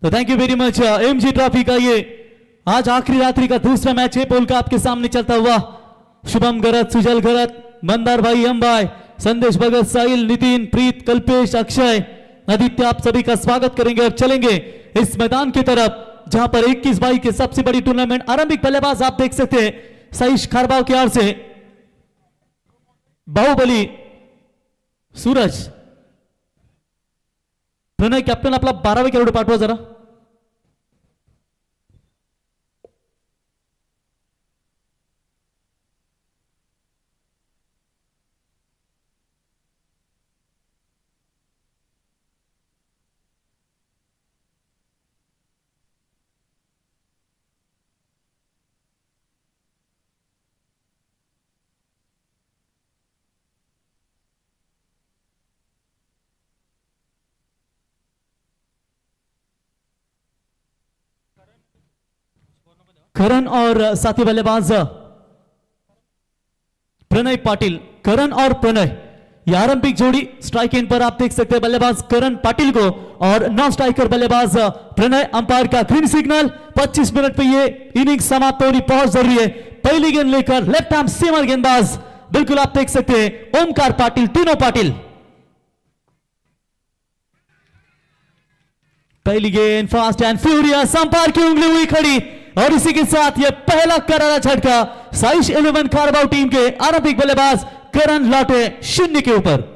तो thank you very much. MG trophy का ये आज आखिरी रात्रि का दूसरा मैच है। पोल का आपके सामने चलता हुआ शुभम गरत, सुजल गरत, मंदार भाई, अंबाई, संदेश भगत, साहिल, नितिन, प्रीत, कल्पेश, अक्षय, आदित्य, आप सभी का स्वागत करेंगे और चलेंगे इस मैदान की तरफ जहां पर 21/22 की सबसे बड़ी टूर्नामेंट आरंभिक बल्लेबाज आप देख सकते हैं साइश खारबाव की ओर से बाहुबली सूरज। प्रणय कॅप्टन आपला 12वे खेळाडू पाठवा जरा। करण और साथी बल्लेबाज प्रणय पाटिल। करण और प्रणय ये आरंभिक जोड़ी स्ट्राइक एंड पर आप देख सकते हैं बल्लेबाज करण पाटिल को और नॉन स्ट्राइकर बल्लेबाज प्रणय। अंपायर का ग्रीन सिग्नल। 25 मिनट पे ये इनिंग समाप्त होनी बहुत जरूरी है। पहली गेंद लेकर लेफ्ट आर्म सीमर गेंदबाज बिल्कुल आप देख सकते हैं ओमकार पाटिल, तीनों पाटिल। पहली गेंद फास्ट एंड फ्यूरियस, अंपायर की उंगली हुई खड़ी और इसी के साथ यह पहला करारा झटका साइश 11 खारबाव टीम के आरंभिक बल्लेबाज करण लौटे 0 के ऊपर।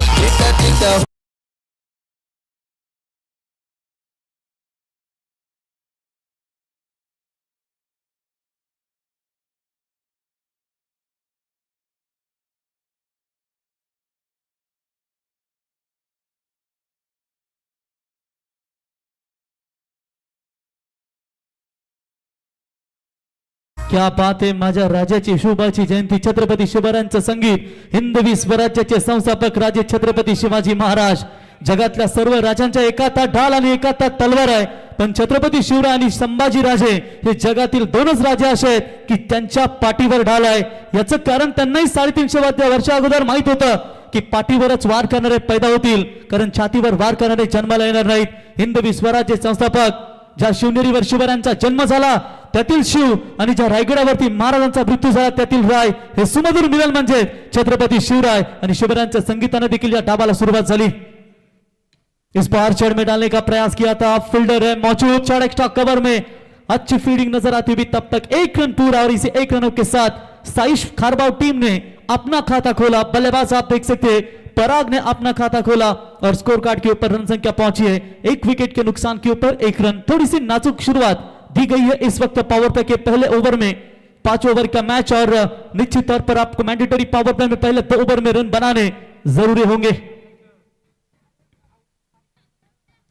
क्या बात आहे। माझ्या राजाची शोभाची जयंती छत्रपती शिवरायांचं संगीत हिंदवी स्वराज्याचे संस्थापक राजे छत्रपती शिवाजी महाराज। जगातल्या सर्व राजांच्या एकात ढाल आणि एकात तलवार आहे, पण छत्रपती शिवराय आणि संभाजी राजे हे जगातील दोनच राजे असे आहेत की त्यांच्या पाठीवर ढाल आहे। याचं कारण त्यांनाही 350 वर्षा अगोदर माहित होतं की पाठीवरच वार करणारे पैदा होतील, कारण छातीवर वार करणारे जन्माला येणार नाहीत। हिंदवी स्वराज्य संस्थापक ज्या शिवनेरीवर शिवरायांचा जन्म झाला त्यातील शिव आणि ज्या रायगडावरती महाराजांचा मृत्यू झाला त्यातील राय, हे सुमधुर मिलन म्हणजे छत्रपती शिवराय आणि शिवरायांच्या संगीताने देखील या डाबाला सुरुवात झाली। इस बार चढ़ में डालने का प्रयास किया था, फील्डर है मौजूद, चढ़ एक्स्ट्रा कवर में अच्छी फील्डिंग नजर आती हुई, तब तक 1 रन पूरा और इसे 1 रनों के साथ साइश खारबाव टीम ने अपना खाता खोला। बल्लेबाज आप देख सकते हैं पराग ने अपना खाता खोला और स्कोर कार्ड के ऊपर रन संख्या पहुंची है 1 विकेट के नुकसान के ऊपर 1 रन। थोड़ी सी नाजुक शुरुआत दी गई है इस वक्त पावर प्ले के पहले ओवर में। 5 ओवर का मैच और निश्चित तौर पर आपको मैंडेटरी पावर प्ले में पहले 2 ओवर में रन बनाने जरूरी होंगे।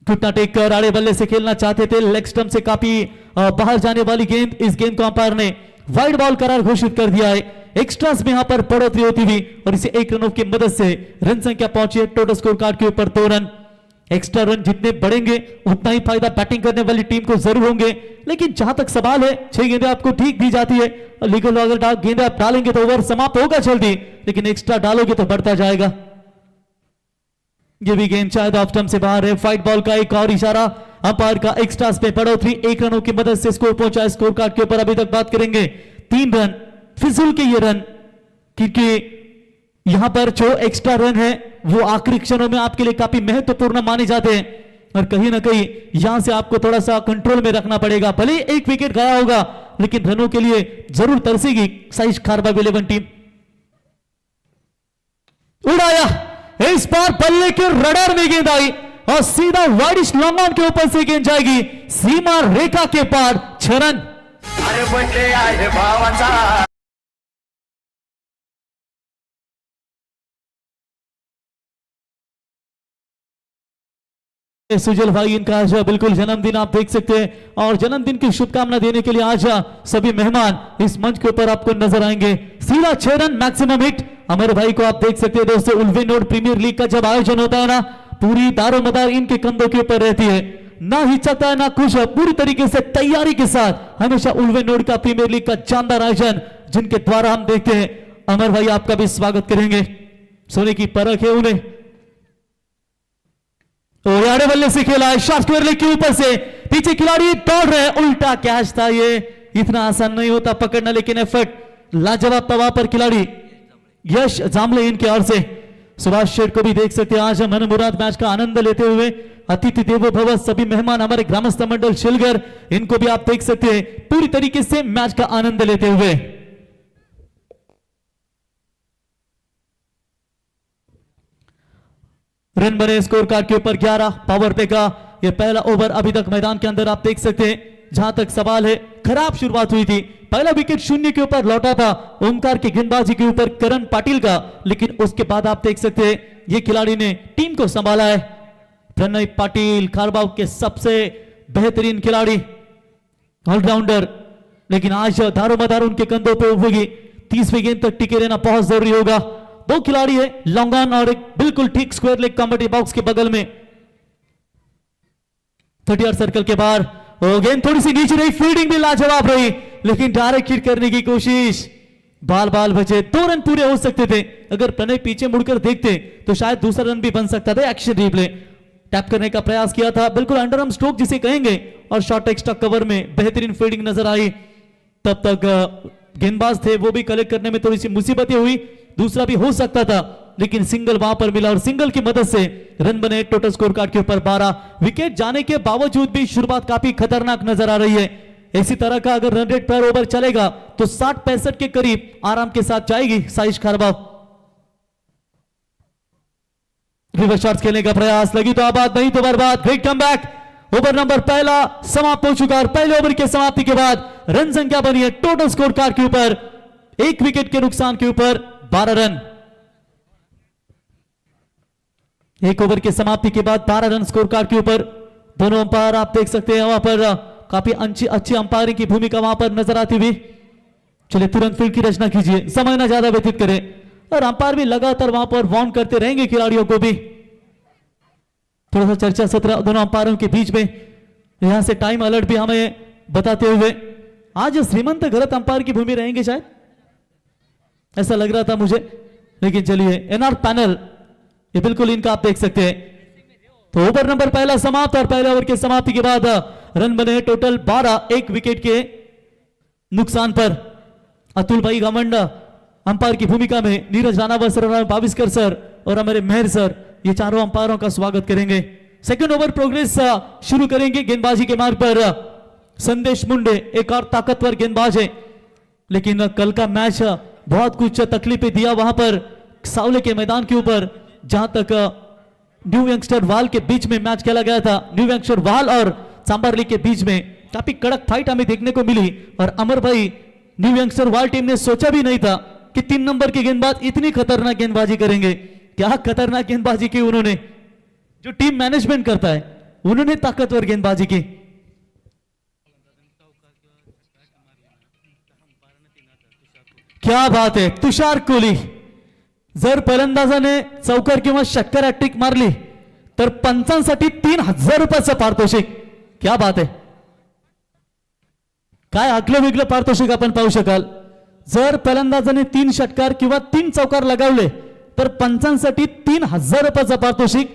घुटना टेक कर आड़े बल्ले से खेलना चाहते थे, लेग स्टंप से काफी बाहर जाने वाली गेंद, इस गेंद को अंपायर ने वाइड बॉल करार घोषित कर दिया है। एक्स्ट्रास में यहां पर बढ़ोतरी होती हुई और इसे 1 रनों की मदद से रन संख्या पहुंची है टोटल स्कोर कार्ड के ऊपर 2 रन। एक्स्ट्रा रन जितने बढ़ेंगे उतना ही फायदा बैटिंग करने वाली टीम को जरूर होंगे, लेकिन जहां तक सवाल है 6 गेंदें आपको ठीक दी जाती है और लीगल अगर गेंदें आप डालेंगे तो ओवर समाप्त होगा जल्दी, लेकिन एक्स्ट्रा डालोगे तो बढ़ता जाएगा। ये भी गेंद शायद ऑफ स्टंप से बाहर है। फाइट बॉल का एक और इशारा, अंपायर का एक्स्ट्रास पे बढ़ोतरी 1 रनों की मदद से स्कोर पहुंचा। स्कोर कार्ड के ऊपर अभी तक बात करेंगे 3 रन फिजूल के ये रन, क्योंकि यहां पर जो एक्स्ट्रा रन है वो आखिरी क्षणों में आपके लिए काफी महत्वपूर्ण माने जाते हैं और कहीं ना कहीं यहां से आपको थोड़ा सा कंट्रोल में रखना पड़ेगा। भले 1 विकेट गया होगा लेकिन रनों के लिए जरूर तरसेगी साइश खारबाव 11 टीम। उड़ाया, इस बार बल्ले के रडार में गेंद आई और सीधा वाइडिश लॉन्ग ऑन के ऊपर से गेंद जाएगी सीमा रेखा के पार। 6 रन। अरे बर्थडे आहे भावाचा। सुजल भाई इनका आज बिल्कुल जन्मदिन आप देख सकते हैं और जन्मदिन की शुभकामना देने के लिए आज सभी मेहमान इस मंच के ऊपर आपको नजर आएंगे। सीधा 6 रन मैक्सिमम हिट। अमर भाई को आप देख सकते हैं दोस्तों, उल्वे नोड प्रीमियर लीग का जब आयोजन होता है ना, पूरी दारोमदार इनके कंधों के ऊपर रहती है, ना हिचकता है ना कुछ, पूरी तरीके से तैयारी के साथ हमेशा उल्वे नोड का प्रीमियर लीग का शानदार आयोजन जिनके द्वारा हम देखते हैं। अमर भाई आपका भी स्वागत करेंगे। सोने की परख है उन्हें। आड़े बल्ले से खेला है, शॉट स्क्वायर लेग के ऊपर से पीछे खिलाड़ी दौड़ रहे, उल्टा कैच था ये, इतना आसान नहीं होता पकड़ना, लेकिन एफर्ट लाजवाब था वहां पर खिलाड़ी यश जामले इनके ओर से। सुभाष शेठ को भी देख सकते हैं आज हम मनमुराद मैच का आनंद लेते हुए, अतिथि देवो भव, सभी मेहमान हमारे ग्रामस्थ मंडल शिलगर, इनको भी आप देख सकते हैं पूरी तरीके से मैच का आनंद लेते हुए। रन बने स्कोर कार्ड के ऊपर 11 पावर प्ले का ये पहला ओवर अभी तक मैदान के अंदर आप देख सकते हैं। जहां तक सवाल है, खराब शुरुआत हुई थी, पहला विकेट शून्य के ऊपर लौटा था ओमकार की गेंदबाजी के ऊपर करण पाटिल का, लेकिन उसके बाद आप देख सकते हैं ये खिलाड़ी ने टीम को संभाला है। प्रणय पाटिल खारबाव के सबसे बेहतरीन खिलाड़ी, ऑलराउंडर, लेकिन आज दारोमदार उनके कंधों पे उठेगी। 30वीं गेंद तक टिके रहना बहुत जरूरी होगा। दो खिलाड़ी है, लॉन्ग ऑन और एक बिल्कुल ठीक स्क्वायर लेग कमेटी बॉक्स के बगल में। 30 यार्ड सर्कल के बाहर गेंद थोड़ी सी नीचे रही, फील्डिंग भी लाजवाब रही, लेकिन डायरेक्ट हिट करने की कोशिश, बाल बाल बचे। 2 रन पूरे हो सकते थे, अगर प्रणय पीछे मुड़कर देखते तो शायद दूसरा रन भी बन सकता था। एक्शन रिप्ले टैप करने का प्रयास किया था, बिल्कुल अंडरआर्म स्ट्रोक जिसे कहेंगे, और शॉर्ट एक्स्ट्रा कवर में बेहतरीन फील्डिंग नजर आई। तब तक गेंदबाज थे वो भी कलेक्ट करने में थोड़ी सी मुसीबतें हुई, दूसरा भी हो सकता था, लेकिन सिंगल वहां पर मिला और सिंगल की मदद से रन बने। टोटल स्कोर कार्ड के ऊपर 12 विकेट जाने के बावजूद भी शुरुआत काफी खतरनाक नजर आ रही है। इसी तरह का अगर रन रेट पर ओवर चलेगा तो 60-65 के करीब आराम के साथ जाएगी साइश खारबाव। रिवर्स शॉट्स खेलने का प्रयास, लगी तो आबाद नहीं तो बर्बाद। ग्रेट कमबैक, ओवर नंबर पहला समाप्त हो चुका और पहले ओवर की समाप्ति के बाद रन संख्या बनी है टोटल स्कोर कार्ड के ऊपर 1 विकेट के नुकसान के ऊपर 12 रन। 1 ओवर की समाप्ति के बाद 12 रन स्कोर कार्ड के ऊपर। दोनों अंपायर आप देख सकते हैं वहां पर काफी अच्छी अंपायरिंग की भूमिका वहां पर नजर आती हुई। चलिए तुरंत फील्ड की रचना कीजिए, समय ना ज्यादा व्यतीत करें, और अंपायर भी लगातार वहां पर वार्न करते रहेंगे खिलाड़ियों को भी। थोड़ा सा चर्चा सत्र दोनों अंपायरों के बीच में, यहां से टाइम अलर्ट भी हमें बताते हुए। आज श्रीमंत गलत अंपायर की भूमि रहेंगे शायद, ऐसा लग रहा था मुझे, लेकिन चलिए एनआर पैनल ये बिल्कुल इनका आप देख सकते हैं। तो ओवर नंबर पहला समाप्त और पहले ओवर की समाप्ति के बाद रन बने टोटल 12 1 विकेट के नुकसान पर। अतुल भाई गमंड अंपायर की भूमिका में, नीरज राणावत सर, भाविस्कर सर और हमारे मेहर सर, ये चारों अंपायरों का स्वागत करेंगे। सेकंड ओवर प्रोग्रेस शुरू करेंगे। गेंदबाजी के मार्ग पर संदेश मुंडे एक और ताकतवर गेंदबाज है, लेकिन कल का मैच बहुत कुछ तकलीफें दिया वहां पर सावले के मैदान के ऊपर, जहां तक न्यू यंगस्टर वाल के बीच में मैच खेला गया था। न्यू यंगस्टर वाल और सांबारली के बीच में काफी कड़क फाइट हमें देखने को मिली, और अमर भाई न्यू यंगस्टर वाल टीम ने सोचा भी नहीं था कि 3 नंबर के गेंदबाज इतनी खतरनाक गेंदबाजी करेंगे। क्या खतरनाक गेंदबाजी की उन्होंने, जो टीम मैनेजमेंट करता है, उन्होंने ताकतवर गेंदबाजी की। क्या बात है, तुषार कोहली जर फलंदाजाने चौकार किंवा षटकार हॅट्रिक मारली तर पंचांसाठी 3000 रुपयाचं पारितोषिक. क्या बात आहे, काय आगलं वेगळं पारितोषिक आपण पाहू शकाल. जर फलंदाजाने 3 षटकार किंवा 3 चौकार लगावले तर पंचांसाठी 3000 रुपयाचं पारितोषिक.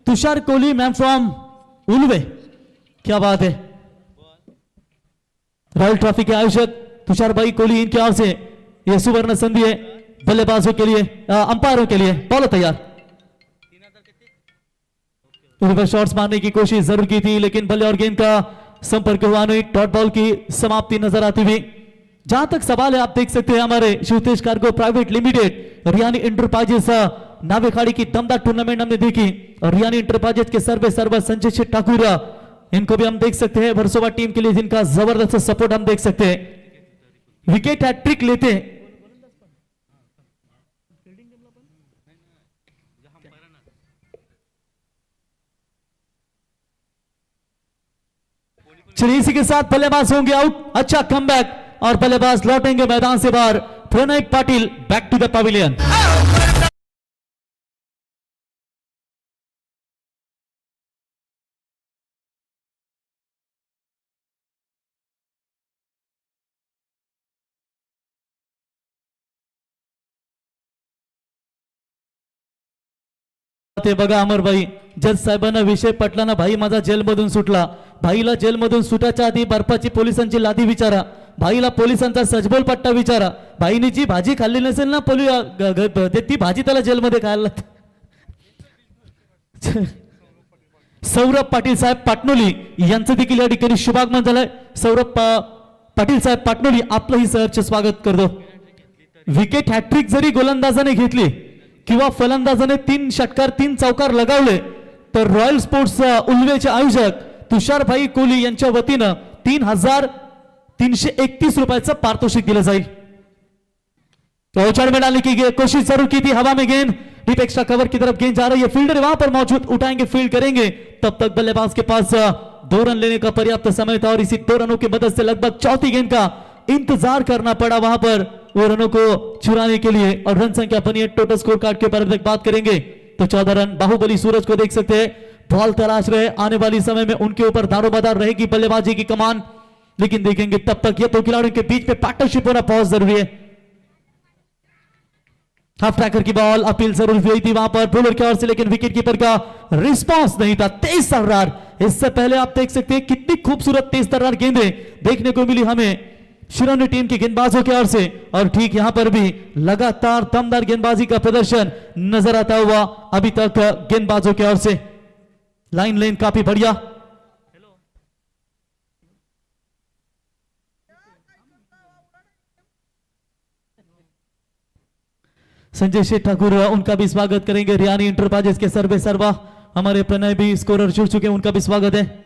तुषार कोहली मॅन फ्रॉम उल्वे, क्या बात है. रॉयल ट्रॉफी के आयोजक तुषार भाई कोहली, इनके ओर से यह सुवर्ण संधि है बल्लेबाजों के लिए, अंपायरों के लिए. बॉल तैयार. रिवर्स शॉट्स मारने की कोशिश जरूर की थी, लेकिन बल्ले और गेंद का संपर्क हुआ नहीं. डॉट बॉल की समाप्ति नजर आती हुई. जहां तक सवाल है, आप देख सकते हैं हमारे Shivtej cargo private limited Riyani enterprises Navekhadi की दमदार टूर्नामेंट हमने देखी, और रियानी इंटरप्राइजेस के सर्वे संजय शेठ ठाकुर, इनको भी हम देख सकते हैं वर्सोवा टीम के लिए, जिनका जबरदस्त सपोर्ट हम देख सकते हैं. विकेट हैट्रिक लेते हैं. चलिए इसी के साथ बल्लेबाज होंगे आउट. अच्छा कमबैक, और बल्लेबाज लौटेंगे मैदान से बाहर. Pranay Patil back to the pavilion. ते बघा अमर भाई, जज साहेबांना विषय पटला ना भाई, माझा जेलमधून सुटला. भाईला जेलमधून सुटाच्या आधी बर्फाची पोलिसांची लादी विचारा, भाईला पोलिसांचा सजबोल पट्टा विचारा, भाईने जी भाजी खाल्ली नसेल ना ती भाजी त्याला जेलमध्ये खायला सौरभ पाटील साहेब पाटणोली यांचं देखील या ठिकाणी शुभागमन झालंय. सौरभ पाटील साहेब पाटणोली आपलंही सहर्ष स्वागत करतो. विकेट हॅट्रिक जरी गोलंदाजाने घेतली किंवा फलंदाजाने 3 षटकार 3 चौकार लगावले तर रॉयल स्पोर्ट्स उल्वेचे आयोजक तुषारभाई कोहली यांच्या वतीनं 3,331 रुपयाचं पारितोषिक दिलं जाईल. चौचार डालने की कोशिश जरूर की थी, हवा में गेंद डीप एक्स्ट्रा कवर की तरफ गेंद जा रही है, फील्डर वहां पर मौजूद, उठाएंगे फील्ड करेंगे, तब तक बल्लेबाज के पास 2 रन लेने का पर्याप्त समय था और इसी 2 रनों की मदद से लगभग चौथी गेंद का इंतजार करना पड़ा वहां पर वो रनों को चुराने के लिए. और रन संख्या बनी है टोटल स्कोर कार्ड के ऊपर बात करेंगे तो 14 रन. बाहुबली सूरज को देख सकते हैं, बॉल तलाश रहे, आने वाली समय में उनके ऊपर दारोमदार रहेगी बल्लेबाजी की कमान, लेकिन देखेंगे तब तक ये 2 खिलाड़ियों के बीच में पार्टनरशिप होना बहुत जरूरी है. हाफ ट्रैकर की बॉल अपील जरूर हुई थी वहां पर बॉलर की ओर से, लेकिन विकेट कीपर का रिस्पांस नहीं था. 23 तर्रार, इससे पहले आप देख सकते हैं कितनी खूबसूरत 23 तर्रार गेंदें देखने को मिली हमें शिरोनी टीम के गेंदबाजों की ओर से. और ठीक यहां पर भी लगातार दमदार गेंदबाजी का प्रदर्शन नजर आता हुआ अभी तक गेंदबाजों की ओर से. लाइन लेन काफी बढ़िया. संजय शेठ ठाकुर उनका भी स्वागत करेंगे. रियानी इंटरप्राइजेस के सर्वे सर्वा हमारे प्रणय भी स्कोरर जुड़ चुके हैं, उनका भी स्वागत है.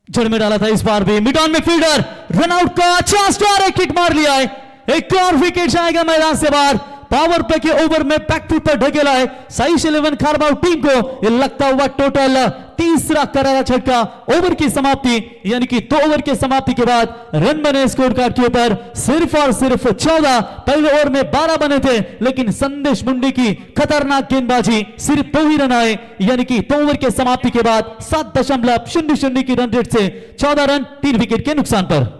जड़ में डाला था इस बार भी, मिड ऑन में फील्डर रन आउट का चांस, एक किक मार लिया है, एक और विकेट जाएगा मैदान से बाहर. पावर प्ले के ओवर में बैकफुट पर ढकेला है साइश 11 खारबाव टीम को. ये लगता हुआ टोटल तीसरा करारा झटका. ओवर की समाप्ति यानी कि 2 ओवर की समाप्ति के बाद रन बने स्कोर कार्ड के ऊपर सिर्फ और सिर्फ 14. पहले ओवर में 12 बने थे, लेकिन संदेश मुंडी की खतरनाक गेंदबाजी, सिर्फ 2 ही रन आए, यानी कि 2 ओवर के समाप्ति के बाद 7.00 की रन रेट से 14 रन 3 विकेट के नुकसान पर.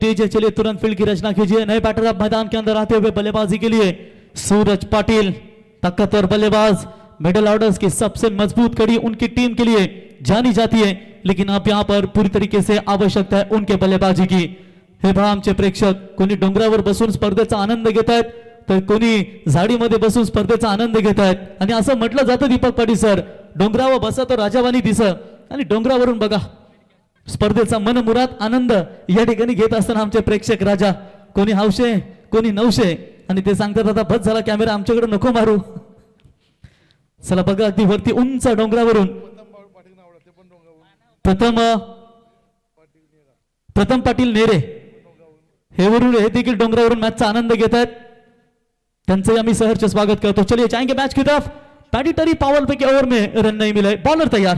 चलिए तुरंत फील्ड की रचना कीजिए. नए बैटर अब मैदान के अंदर आते हुए बल्लेबाजी के लिए सूरज पाटिल, ताकतवर बल्लेबाज, मिडिल ऑर्डर्स की सबसे मजबूत कड़ी उनकी टीम के लिए जानी जाती है, लेकिन अब यहां पर पूरी तरीके से आवश्यकता है उनके बल्लेबाजी की. हे पहा आमचे प्रेक्षक, कोणी डोंगरावर बसून स्पर्धेचा आनंद घेत आहेत तर कोणी झाडीमध्ये बसून स्पर्धेचा आनंद घेत आहेत. आणि असं म्हटलं जातं दीपक पाटील सर, डोंगरावर बसा तो राजावानी दिसत, आणि डोंगरावरून बघा स्पर्धेचा मनमुराद आनंद या ठिकाणी घेत असताना आमचे प्रेक्षक राजा, कोणी हौशे कोणी नवशे, आणि ते सांगतात आता बस झाला कॅमेरा आमच्याकडे नको मारू. चला बघा अगदी वरती उंच डोंगरावरून प्रथम पाटील नेरे हे देखील डोंगरावरून मॅचचा आनंद घेत आहेत, त्यांचे आम्ही सहर्ष स्वागत करतो. चलिए जाएंगे मैच की तरफ. पैडिटरी पावर पे के ओवर में रन नहीं मिले, बॉलर तैयार.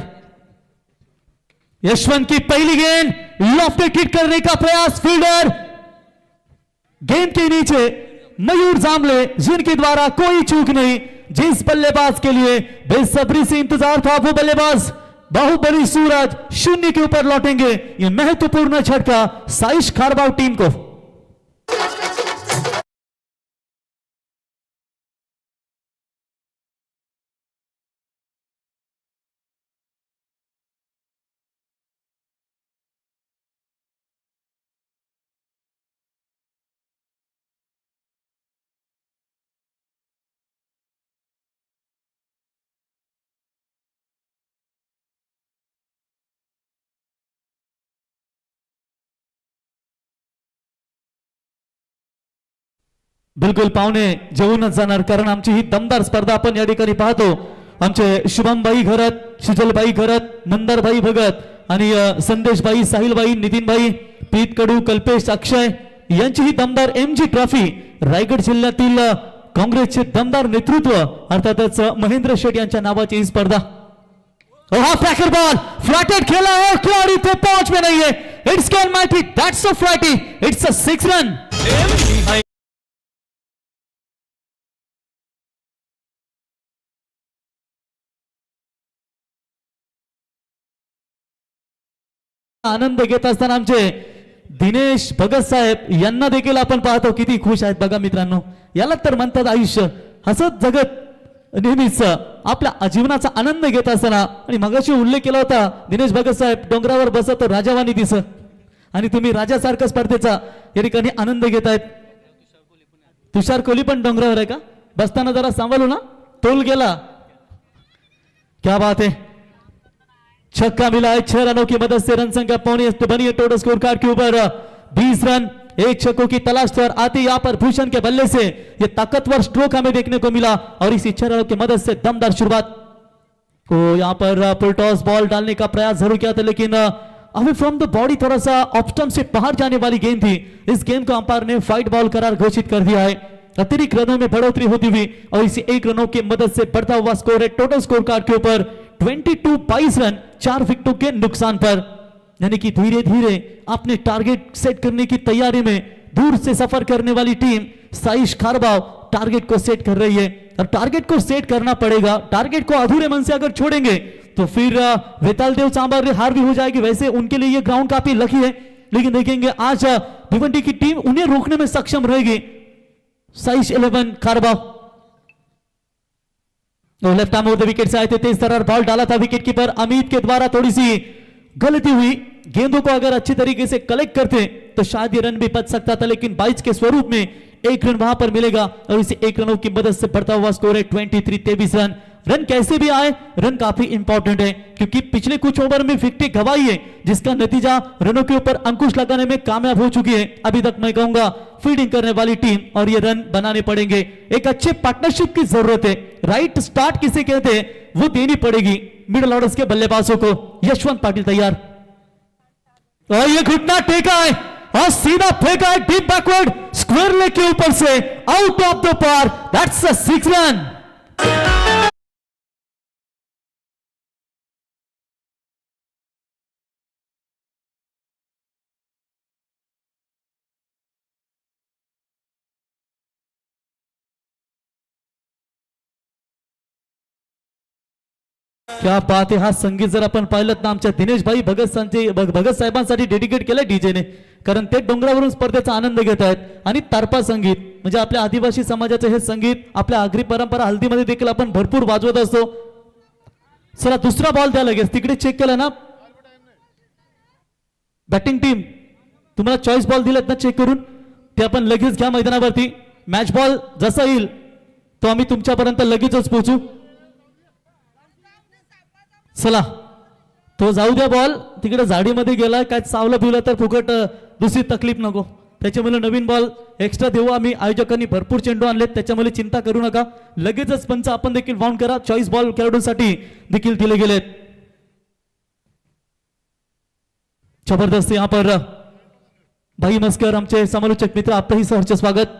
यशवंत की पहली गेंद, लॉफ्टेड हिट करने का प्रयास, फील्डर गेंद के नीचे मयूर जामले, जिनके द्वारा कोई चूक नहीं. जिस बल्लेबाज के लिए बेसब्री से इंतजार था वो बल्लेबाज बाहुबली सूरज 0 के ऊपर लौटेंगे. ये महत्वपूर्ण झटका साइश खारबाव टीम को. बिलकुल पाहुणे जेवूनच जाणार, कारण आमची ही दमदार स्पर्धा आपण या ठिकाणी पाहतो. आमचे शुभमबाई घरत, शिजलबाई घरत, मंदारबाई भगत आणि संदेशबाई, साहिलबाई, नितीनबाई, प्रीत कडू, कल्पेश, अक्षय यांची ही दमदार MG ट्रॉफी रायगड जिल्ह्यातील काँग्रेसचे दमदार नेतृत्व अर्थातच महेंद्र शेठ यांच्या नावाची ही स्पर्धा. हाफ क्रैकर बॉल फ्लैटेड खेला है खिलाड़ी पे पहुंच में नहीं है. It's can mighty that's a flatty. It's a 6 run. आनंद घेत असताना आमचे दिनेश भगत साहेब यांना देखील आपण पाहतो किती खुश आहेत बघा मित्रांनो. याला तर म्हणतात आयुष्य. हसत जगत नेहमीच आपल्या जीवनाचा आनंद घेत असताना. आणि मगाशी उल्लेख केला होता दिनेश भगत साहेब डोंगरावर बसत राजावानी दिसत आणि तुम्ही राजासारखा स्पर्धेचा या ठिकाणी आनंद घेत आहेत. तुषार कोहली पण डोंगरावर आहे का? बसताना जरा सांभाळू ना, तोल गेला. क्या बात है. छक्का मिला है 6 रनों की मदद से. रन संख्या पौनी बनी है टोटल स्कोर कार्ड के ऊपर 20 रन. एक छक्कों की तलाश पर आते यहाँ पर भूषण के बल्ले से ये ताकतवर स्ट्रोक हमें देखने को मिला और इसी 6 रनों की मदद से दमदार शुरुआत को यहाँ पर फुल टॉस बॉल डालने का प्रयास जरूर किया था लेकिन अभी फ्रॉम द बॉडी थोड़ा सा ऑप्शन से बाहर जाने वाली गेंद थी. इस गेंद को अंपायर ने फाइट बॉल करार घोषित कर दिया है. अतिरिक्त रनों में बढ़ोतरी होती हुई और इसी 1 रनों की मदद से बढ़ता हुआ स्कोर है टोटल स्कोर कार्ड के ऊपर 22 रन 4 विकेटों के नुकसान पर. यानी कि धीरे धीरे अपने टारगेट सेट करने की तैयारी में दूर से सफर करने वाली टीम साइश खारबाव टारगेट को सेट कर रही है. और टारगेट को सेट करना पड़ेगा. टारगेट को अधूरे मन से अगर छोड़ेंगे तो फिर वेताल देव सांबर हार भी हो जाएगी. वैसे उनके लिए ये ग्राउंड काफी लकी है लेकिन देखेंगे आज भिवंडी की टीम उन्हें रोकने में सक्षम रहेगी. Saish 11 Kharbav left arm over the wicket से आए थे. तेज तर्रार बॉल डाला था विकेट कीपर अमित के द्वारा. थोड़ी सी गलती हुई. गेंदों को अगर अच्छी तरीके से कलेक्ट करते तो शायद ये रन भी बच सकता था लेकिन 22 के स्वरूप में 1 रन वहां पर मिलेगा और इसे 1 रनों की मदद से बढ़ता हुआ स्कोर है 23 रन. रन कैसे भी आए रन काफी इंपॉर्टेंट है क्योंकि पिछले कुछ ओवर में विकेट गवाई है जिसका नतीजा रनों के ऊपर अंकुश लगाने में कामयाब हो चुकी है. अभी तक मैं कहूंगा फील्डिंग करने वाली टीम और ये रन बनाने पड़ेंगे. एक अच्छे पार्टनरशिप की जरूरत है. राइट स्टार्ट किसे कहते हैं वो देनी पड़ेगी मिडिल ऑर्डर्स के बल्लेबाजों को. यशवंत पाटिल तैयार और ये घुटना टेका है और सीधा फेंका है डीप बैकवर्ड स्क्वायर लेग के ऊपर से आउट ऑफ द पार. That's a 6 run. क्या बात आहे. हा संगीत जर आपण पाहिलं ना आमच्या दिनेश भाई भगत साहेबांसाठी डेडिकेट केलं डीजेने. कारण ते डोंगरावरून स्पर्धेचा आनंद घेत आहेत आणि तारपा संगीत म्हणजे आपल्या आदिवासी समाजाचे हे संगीत आपल्या आगरी परंपरा हल्दीमध्ये देखील आपण भरपूर वाजवत असतो. चला दुसरा बॉल द्या लगेच. तिकडे चेक केला ना बॅटिंग टीम तुम्हाला चॉईस बॉल दिलेत ना चेक करून ते आपण लगेच घ्या मैदानावरती. मॅच बॉल जसा येईल तो आम्ही तुमच्यापर्यंत लगेचच पोहोचू. चला तो जाऊ द्या बॉल तिकडे झाडीमध्ये गेला काय चावलं पिवलं तर फुकट दुसरी तकलीफ नको. त्याच्यामुळे नवीन बॉल एक्स्ट्रा देऊ आम्ही. आयोजकांनी भरपूर चेंडू आणलेत त्याच्यामुळे चिंता करू नका. लगेचच पंच आपण देखील बाउंड करा. चॉईस बॉल खेळाडूंसाठी देखील दिले गेलेत. जबरदस्त यहाँ पर भाई मस्कर हमचे समालोचक मित्र आपका ही सहर्ष स्वागत.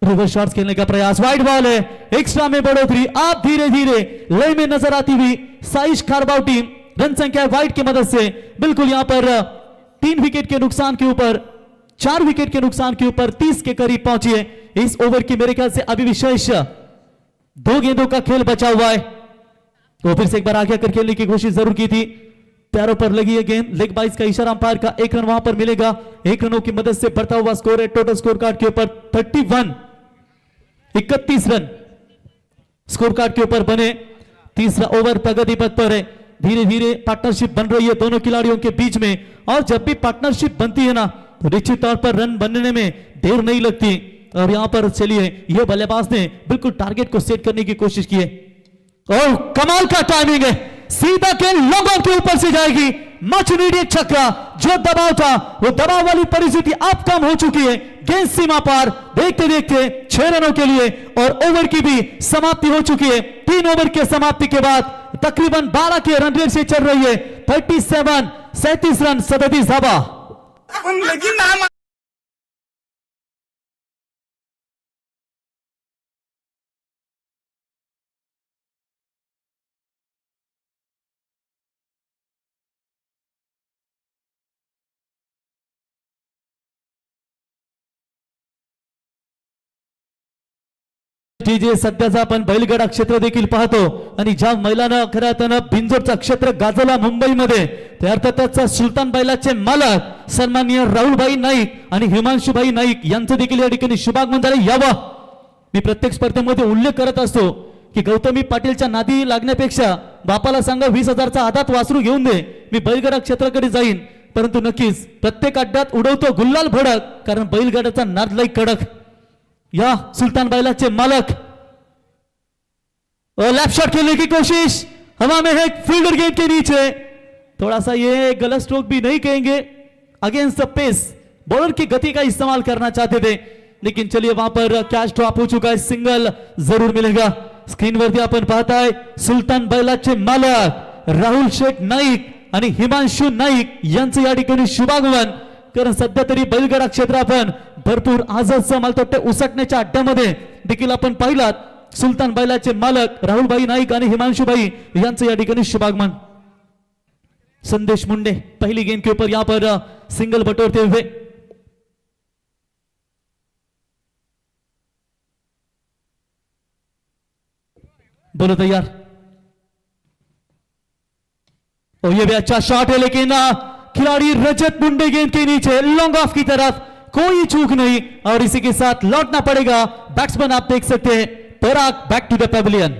रिवर्स शॉट्स खेलने का प्रयास. वाइड बॉल है एक्स्ट्रा में बढ़ोतरी. आप धीरे धीरे लय में नजर आती हुई साइश खारबाव टीम रन संख्या वाइड की मदद से बिल्कुल यहां पर 3 विकेट के नुकसान के ऊपर 4 विकेट के नुकसान के ऊपर 30 के करीब पहुंची है. इस ओवर की मेरे ख्याल से अभी विशेष 2 गेंदों का खेल बचा हुआ है. तो फिर से एक बार आगे आकर खेलने की कोशिश जरूर की थी. पैरों पर लगी है गेंद. लेग बाइस का इशारा अंपायर का. 1 रन वहां पर मिलेगा. 1 रनों की मदद से बढ़ता हुआ स्कोर है टोटल स्कोर कार्ड के ऊपर 31 रन स्कोर कार्ड के ऊपर बने. तीसरा ओवर प्रगति पथ पर है. धीरे धीरे पार्टनरशिप बन रही है दोनों खिलाड़ियों के बीच में और जब भी पार्टनरशिप बनती है ना तो निश्चित तौर पर रन बनने में देर नहीं लगती. और यहां पर चलिए यह बल्लेबाज ने बिल्कुल टारगेट को सेट करने की कोशिश की है और कमाल का टाइमिंग है. सीधा के लोगों के ऊपर से जाएगी. मच नीडेड छक्का. जो दबाव था वो दबाव वाली परिस्थिति अब कम हो चुकी है. गेंद सीमा पार. देखते देखते 6 रनों के लिए और ओवर की भी समाप्ति हो चुकी है. 3 ओवर के समाप्ति के बाद तकरीबन 12 के रन रेट से चल रही है 37 रन 37 धावा. जी जे सध्याचा आपण बैलगाडा क्षेत्र देखील पाहतो आणि ज्या महिलांना खऱ्या अर्थानं बिंजोरचा क्षेत्र गाजवला मुंबईमध्ये ते अर्थातच सुलतान बैलाचे मालक सन्माननीय राहुलभाई नाईक आणि हिमांशुभाई नाईक यांचं देखील या ठिकाणी शुभागमन झाले. यावा मी प्रत्येक स्पर्धेमध्ये उल्लेख करत असतो की गौतमी पाटीलच्या नादी लागण्यापेक्षा बापाला सांगा 20,000चा आदात वासरू घेऊन दे, मी बैलगाडा क्षेत्राकडे जाईन. परंतु नक्कीच प्रत्येक अड्ड्यात उडवतो गुल्लाल भडक, कारण बैलगाड्याचा नाद लई कडक. या सुल्तान बैलाचे मालक लैप शॉट खेलने की कोशिश, हवा में है, फील्डर गेंद के नीचे, थोड़ा सा ये गलत स्ट्रोक भी नहीं कहेंगे, अगेंस्ट द पेस बॉलर की गति का इस्तेमाल करना चाहते थे, लेकिन चलिए वहां पर कैच ड्रॉप हो चुका है, सिंगल जरूर मिलेगा. स्क्रीन वरती आपण पाहताय सुलतान बैलाचे मालक राहुल शेख नाईक आणि हिमांशु नाईक यांचं या ठिकाणी शुभागमन. कारण सध्या तरी बैलगाडा क्षेत्र आपण भरपूर आजच मला वाटतं उसटण्याच्या अड्ड्यामध्ये देखील आपण पाहिलात सुलतान बैलाचे मालक राहुलभाई नाईक आणि हिमांशुभाई यांचं या ठिकाणी शुभागमन. संदेश मुंडे पहली गेंद के ऊपर यहां पर सिंगल बटोरते हुए. बोलो तैयार. और ये भी अच्छा शॉट है, लेकिन खिलाड़ी रजत मुंडे गेंद के नीचे लॉन्ग ऑफ की तरफ, कोई चूक नहीं और इसी के साथ लौटना पड़ेगा. बैट्समैन आप देख सकते हैं पराग बैक टू द पेविलियन.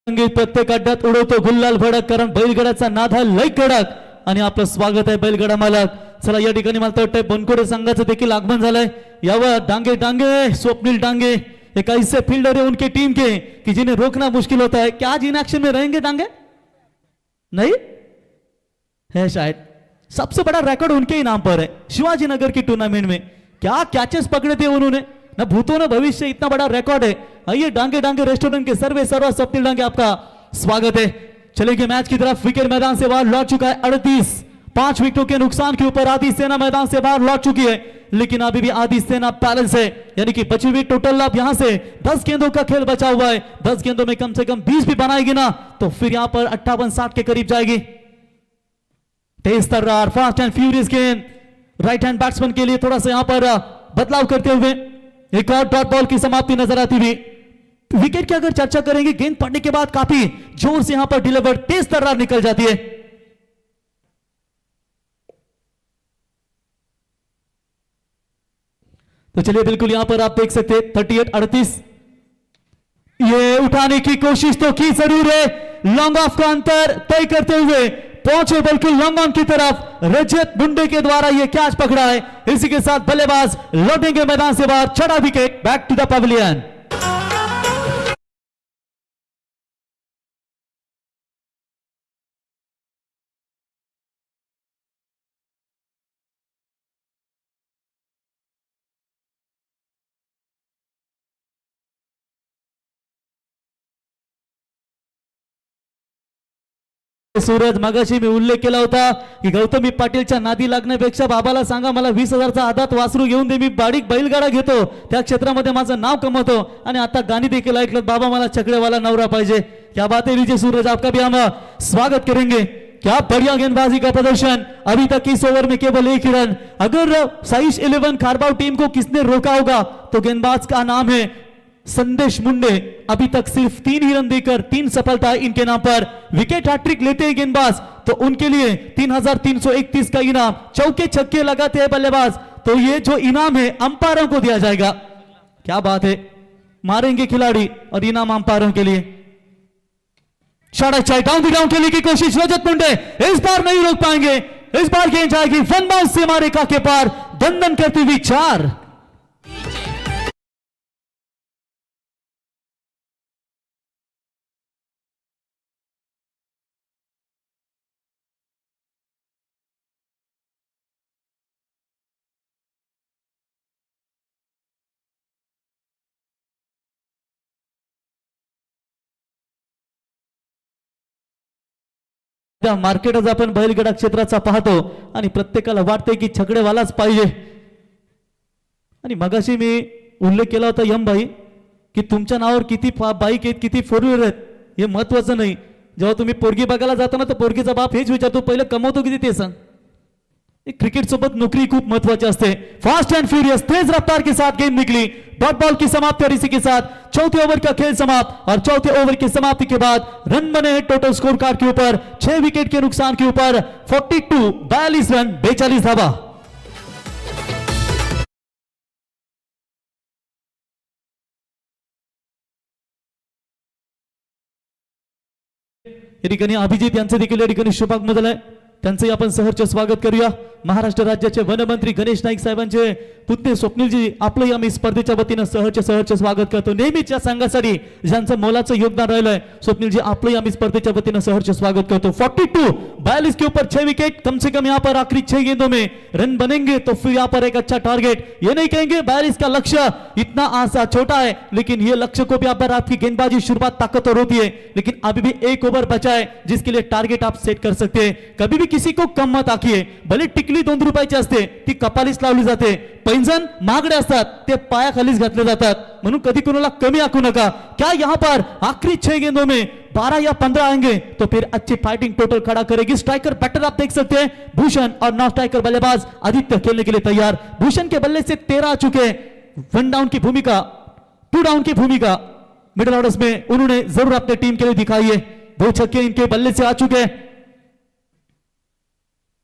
प्रत्येक अड्ड्यात उडवतो गुल्लाल भडक, कारण बैलगाड्याचा नाद हा लय कडक. आणि आपलं स्वागत आहे बैलगाडा मालक. चला या ठिकाणी मला वाटतं बनकोडे संघाचं देखील आगमन झालंय. यावर डांगे डांगे स्वप्निल डांगे एक ऐसे फील्डर है उनकी टीम के कि जिन्हें रोकना मुश्किल होता है. क्या आज इन एक्शन में रहेंगे डांगे? नहीं है शायद. सबसे बड़ा रिकॉर्ड उनके ही नाम पर है शिवाजी नगर की टूर्नामेंट में. क्या कैचेस पकड़े थे उन्होंने, न भूतों न भविष्य, इतना बड़ा रिकॉर्ड है. आइए डांगे डांगे रेस्टोरेंट के सर्वे सर्वा स्वप्निल डांगे आपका स्वागत है. चलेंगे मैच की तरफ. विकेट मैदान से बाहर लौट चुका है 38, 5 विकेटों के नुकसान के ऊपर आदि सेना मैदान से बाहर लौट चुकी है, लेकिन अभी भी आदि सेना बैलेंस है, यानी कि बची हुई टोटल अब यहां से 10 गेंदों का खेल बचा हुआ है. 10 गेंदों में कम से कम 20 भी बनाएगी ना तो फिर यहां पर 58-60 के करीब जाएगी. तेज तर्रार फास्ट एंड फ्यूरियस गेंद राइट हैंड बैट्समैन के लिए थोड़ा सा यहां पर बदलाव करते हुए एक और डॉट बॉल की समाप्ति नजर आती हुई. विकेट की अगर चर्चा करेंगे, गेंद पड़ने के बाद काफी जोर से यहां पर डिलीवर तेज तर्रार निकल जाती है. तो चलिए बिल्कुल यहां पर आप देख सकते हैं 38-38. ये उठाने की कोशिश तो की जरूर है, लॉन्ग ऑफ का अंतर तय करते हुए पहुंचे बिल्कुल लॉन्ग ऑन की तरफ. रजत मुंडे के द्वारा यह कैच पकड़ा है. इसी के साथ बल्लेबाज लौटेंगे मैदान से बाहर. 6वां wicket back to the pavilion. Suraj Magashi मी उल्लेख केला होता की गौतमी पाटीलच्या नादी लागण्यापेक्षा बाबाला सांगा मला 20,000चा आदात वासरू घेऊन दे, मी बारीक बैलगाडा घेतो, त्या क्षेत्रामध्ये माझं नाव कमवतो. आणि आता गाणी देखील ऐकलं, बाबा मला चकडेवाला नवरा पाहिजे. क्या बात है विजय सूरज, आपका भी हम स्वागत करेंगे. क्या बढ़िया गेंदबाजी का प्रदर्शन. अभी तक इस ओवर में केवल एक ही रन. अगर साइश 11 खारबाव टीम को किसने रोका होगा तो गेंदबाज का नाम है संदेश मुंडे. अभी तक सिर्फ 3 ही रन देकर 3 सफलता इनके नाम पर. विकेट हैट्रिक लेते हैं गेंदबाज तो उनके लिए 3,331 का इनाम. चौके छक्के लगाते हैं बल्लेबाज तो ये जो इनाम है अंपायरों को दिया जाएगा. क्या बात है, मारेंगे खिलाड़ी और इनाम अंपायरों के लिए. शॉट अच्छा डाउन द ग्राउंड खेलने की कोशिश रजत मुंडे, इस बार नहीं रोक पाएंगे. इस बार गेंद जाएगी वन बाउंस से मारे का के पार, दंदन करती हुई 4. त्या मार्केटच आपण बैलगाडा क्षेत्राचा पाहतो आणि प्रत्येकाला वाटते की छकडेवालाच पाहिजे. आणि मगाशी मी उल्लेख केला होता यम भाई की तुमच्या नावावर किती बाईक आहेत किती फोर व्हीलर आहेत हे महत्वाचं नाही. जेव्हा तुम्ही पोरगी बघायला जाता ना तर पोरगीचा बाप हेच विचारतो पहिलं कमवतो किती ते सांग. क्रिकेट सोबत नौकरी खूप महत्वाची असते. फास्ट एंड फ्यूरियस तेज रफ्तार के साथ गेंद निकली. डॉट बॉल की समाप्ति और इसी के साथ चौथे ओवर का खेल समाप्त और चौथे ओवर की समाप्ति के बाद रन बने हैं टोटल स्कोर कार्ड के ऊपर 6 विकेट के नुकसान के ऊपर 42 रन 42 धावा. या ठिकाणी अभिजित यांचं देखील या ठिकाणी शुभागमन आहे. त्यांचंही आपण सहर्ष स्वागत करूया. महाराष्ट्र राज्याचे वनमंत्री गणेश नाईक साहेबांचे पुतणे स्वप्नीलजी आपलंही आम्ही स्पर्धेच्या वतीनं सहर्ष स्वागत करतो. नेहमीच्या संघासाठी ज्यांचं मोलाचं योगदान राहिलंय स्वप्नीलजी आपलंही आम्ही स्पर्धेच्या वतीनं सहर्ष स्वागत करतो. 42 के ऊपर 6 विकेट कम से कम यहाँ पर आखिरी 6 गेंदों में रन बनेंगे तो फिर यहाँ पर एक अच्छा टारगेट. ये नहीं कहेंगे 42 का लक्ष्य इतना आसा छोटा है लेकिन ये लक्ष्य को भी यहाँ पर आपकी गेंदबाजी शुरुआत ताकतवर होती है लेकिन अभी भी एक ओवर बचा है जिसके लिए टारगेट आप सेट कर सकते हैं. कभी भी किसी को कम मत आखिए. भले टिकली 2 रुपयाची असते ती कपालीस लावली जाते. पैंजण महागडे असतात ते पायाखालीच घातले जातात म्हणून कधी कोणाला कमी आखू नका. क्या यहाँ पर आखिरी 6 गेंदों में 12 या 15 आएंगे तो फिर अच्छी फाइटिंग टोटल खड़ा करेगी. स्ट्राइकर बैटर आप देख सकते हैं भूषण और नॉन स्ट्राइकर बल्लेबाज आदित्य खेलने के लिए तैयार. भूषण के बल्ले से 13 आ चुके. 1 डाउन की भूमिका 2 डाउन की भूमिका मिडिल ऑर्डर्स में उन्होंने जरूर अपने टीम के लिए दिखाई है. 2 छक्के इनके बल्ले से आ चुके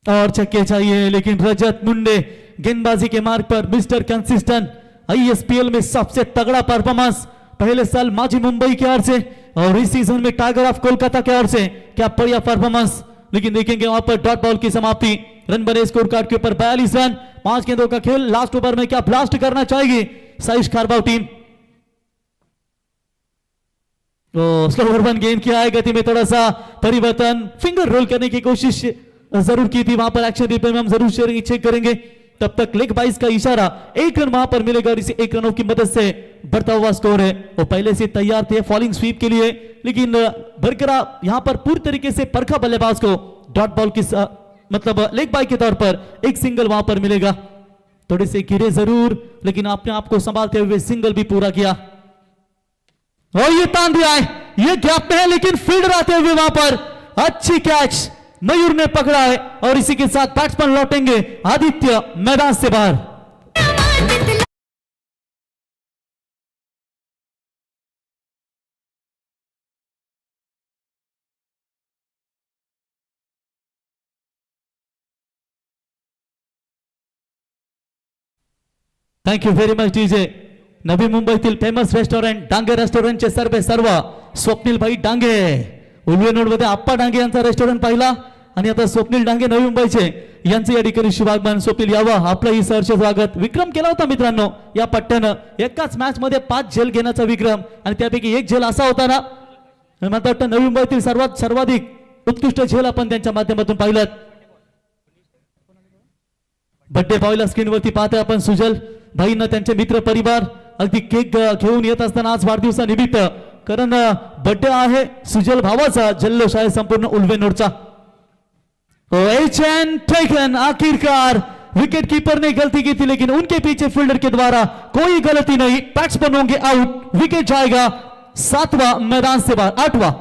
और छक्के चाहिए लेकिन रजत मुंडे गेंदबाजी के मार्ग पर मिस्टर कंसिस्टेंट. आईएसपीएल में सबसे तगड़ा परफॉर्मेंस पहले साल माजी मुंबई की ओर से और इस सीजन में टाइगर ऑफ कोलकाता की ओर से क्या बढ़िया परफॉर्मेंस. लेकिन देखेंगे वहां पर डॉट बॉल की समाप्ति. रन बने स्कोर कार्ड के ऊपर 42 रन 5 गेंदों का खेल. लास्ट ओवर में क्या ब्लास्ट करना चाहेगी साइश खारबाव टीम. स्लोवर वन गेंद किया है. गति में थोड़ा सा परिवर्तन फिंगर रोल करने की कोशिश जरूर की थी. वहां पर एक्शन रिप्ले में हम जरूर चेक करेंगे. तब तक लेग बाइस का इशारा 1 रन वहां पर मिलेगा और इसे 1 रनों की मदद से बढ़ता हुआ स्कोर है. वो पहले से तैयार थे फॉलिंग स्वीप के लिए लेकिन बरकरार यहां पर पूरी तरीके से परखा बल्लेबाज को डॉट बॉल की मतलब लेग बाई के तौर पर एक सिंगल वहां पर मिलेगा. थोड़े से गिरे जरूर लेकिन आपने आपको संभालते हुए सिंगल भी पूरा किया और ये तान दिया है. ये गैप में है लेकिन फील्डर आते हुए वहां पर अच्छी कैच मयूर ने पकड़ा है और इसी के साथ बैट्समैन लौटेंगे आदित्य मैदान से बाहर. Thank you very much DJ. नवी मुंबईतील फेमस रेस्टॉरंट डांगे रेस्टॉरंटचे सर्व स्वप्नील भाई डांगे उल्वेनोड मध्ये आप्पा डांगे यांचा रेस्टॉरंट पाहिला आणि आता स्वप्नील डांगे नवी मुंबईचे यांचे या ठिकाणी शुभागमन. स्वप्नील यावं आपलंही सहर्ष स्वागत. विक्रम केला होता मित्रांनो या पट्ट्यानं. एकाच मॅच मध्ये 5 झेल घेण्याचा विक्रम आणि त्यापैकी 1 झेल असा होता ना मला वाटतं नवी मुंबईतील सर्वाधिक उत्कृष्ट झेल आपण त्यांच्या माध्यमातून पाहिलं. बर्थडे बॉयला स्क्रीनवरती पाहतोय आपण सुजल भाईंना त्यांचे मित्र परिवार अगदी केक घेऊन येत असताना आज वाढदिवसानिमित्त कारण बर्थडे आहे सुजल भावाचा जल्लोष आहे संपूर्ण उल्वेनोडचा. टेकन आखिरकार विकेट कीपर ने गलती की थी लेकिन उनके पीछे फील्डर के द्वारा कोई गलती नहीं. बैट्समैन होंगे आउट. विकेट जाएगा 7वां मैदान से बाहर 8वां.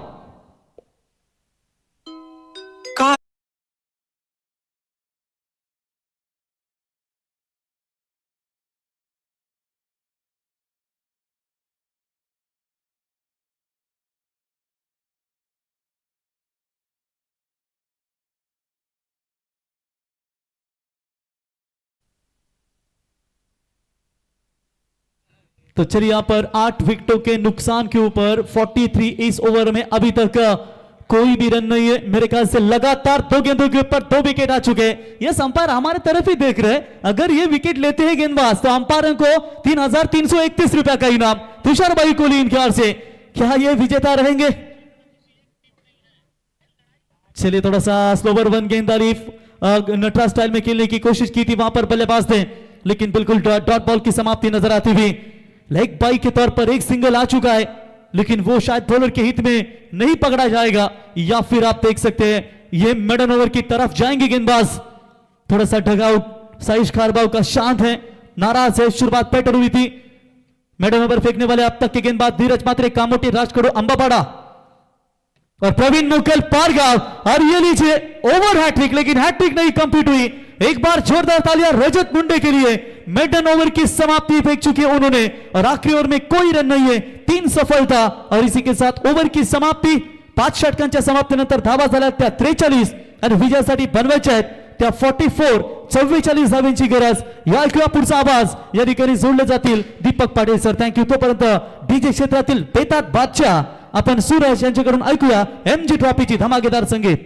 तो चलिए यहाँ पर 8 विकेटों के नुकसान के ऊपर 43 इस ओवर में अभी तक कोई भी रन नहीं है. मेरे ख्याल से लगातार 2 गेंदों के ऊपर 2 विकेट आ चुके हैं. ये अंपायर हमारे तरफ ही देख रहे हैं. अगर ये विकेट लेते हैं गेंदबाज तो अंपायर को 3,331 रुपया का इनाम. तुषार भाई कोहली इनके ओर से क्या ये विजेता रहेंगे. चलिए थोड़ा सा स्लोवर वन गेंदबाजी नटराज स्टाइल में खेलने की कोशिश की थी वहां पर बल्लेबाज थे लेकिन बिल्कुल डॉट बॉल की समाप्ति नजर आती हुई. लेग बाई के तौर पर 1 सिंगल आ चुका है लेकिन वो शायद बॉलर के हित में नहीं पकड़ा जाएगा या फिर आप देख सकते हैं ये मिडन ओवर की तरफ जाएंगे गेंदबाज। थोड़ा सा डगआउट साइश खारबाव का शांत है, नाराज है, शुरुआत पेटर हुई थी। मिडन ओवर फेंकने वाले अब तक के गेंदबाज धीरज मात्रे, कामोटी, राजकडू, अंबापाड़ा और प्रवीण मुकल पारगाव। और ये लीजिए ओवर हैट्रिक, लेकिन हैट्रिक नहीं कंप्लीट हुई। एक बार जोरदार तालियां रजत मुंडे के लिए। मिडन ओवर की समाप्ति फेंक चुके उन्होंने और आखिरी ओवर में कोई रन नहीं है, 3 सफलता और इसी के साथ ओव्हर की समाप्ती। 5 षटकांच्या समाप्तीनंतर धावा झाल्या त्या 43 आणि विजयासाठी बनवायच्या आहेत त्या 44 धावांची गरज। या ऐकूया पुढचा आवाज, या ठिकाणी जोडले जातील दीपक पाटील सर, थँक्यू। तोपर्यंत डीजे क्षेत्रातील बेतात बादशाह आपण सूरज यांच्याकडून ऐकूया एमजी ट्रॉफीची धमाकेदार संगीत।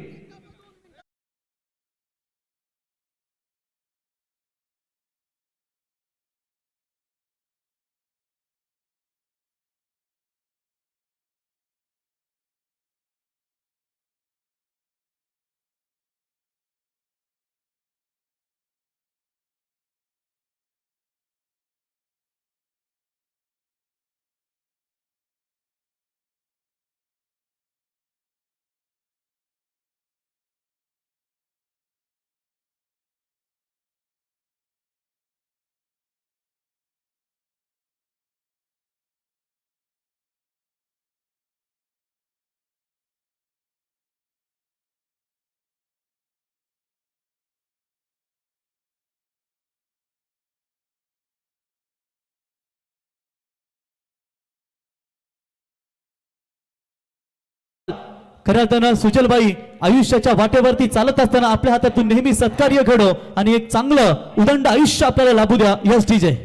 खऱ्या अर्थानं सुजलबाई आयुष्याच्या वाटेवरती चालत असताना आपल्या हातातून नेहमी सत्कार्य घडो आणि एक चांगलं उदंड आयुष्य आपल्याला लाभू द्या। Yes DJ.